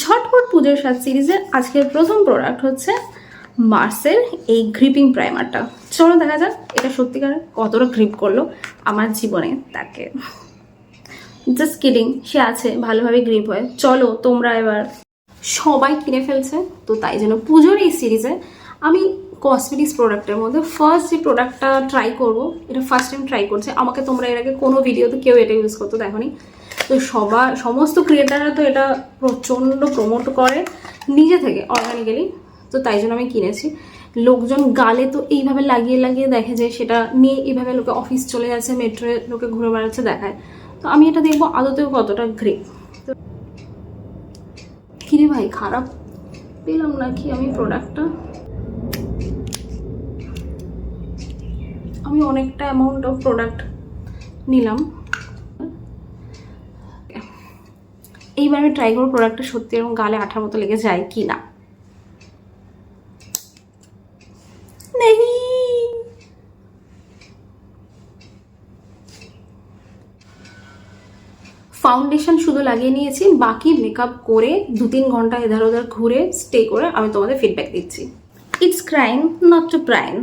ঝটপট পুজোর সাজ সিরিজের আজকের প্রথম প্রোডাক্ট হচ্ছে মার্সের এই গ্রিপিং প্রাইমারটা। চলো দেখা যাক এটা সত্যিকার কতটা গ্রিপ করলো আমার জীবনে। তাকে জাস্ট কিডিং, সে আছে ভালোভাবে গ্রিপ হয়। চলো তোমরা এবার, সবাই কিনে ফেলছে তো তাই জন্য পুজোর এই সিরিজে আমি কসমেটিক্স প্রোডাক্টের মধ্যে ফার্স্ট যে প্রোডাক্টটা ট্রাই করব, এটা ফার্স্ট টাইম ট্রাই করছে। আমাকে তোমরা এর আগে কোনো ভিডিওতে কেউ এটা ইউজ করতে দেখোনি, তো সমস্ত ক্রিয়েটাররা তো এটা প্রচণ্ড প্রমোট করে নিজে থেকে অর্গানিক্যালি, তো তাই জন্য আমি কিনেছি। লোকজন গালে তো এইভাবে লাগিয়ে লাগিয়ে দেখে যে সেটা নিয়ে এইভাবে লোকে অফিস চলে যাচ্ছে, মেট্রোয় লোকে ঘুরে বেড়াচ্ছে দেখায়, তো আমি এটা দেখবো আদতেও কতটা গ্রেট। তো কিরে ভাই, খারাপ পেলাম নাকি আমি প্রোডাক্টটা? আমি অনেকটা অ্যামাউন্ট অফ প্রোডাক্ট নিলাম। এইবার আমি ট্রাই করবো প্রোডাক্টটা সত্যি এরকম গালে আঠার মতো লেগে যায় কি না। ফাউন্ডেশন শুধু লাগিয়ে নিয়েছি, বাকি মেকআপ করে 2-3 ঘন্টা এধার ওধার ঘুরে স্টে করে আমি তোমাদের ফিডব্যাক দিচ্ছি। It's crime not to prime.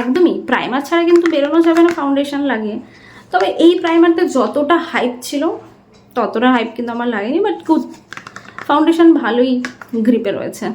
একদমই প্রাইমার ছাড়া কিন্তু বেরোনো যাবে না ফাউন্ডেশন লাগিয়ে। তবে এই প্রাইমারটা যতটা হাইপ ছিল ততটা হাইপ কিন্তু আমার লাগেনি, বাট গুড, ফাউন্ডেশন ভালোই গ্রিপে রয়েছে।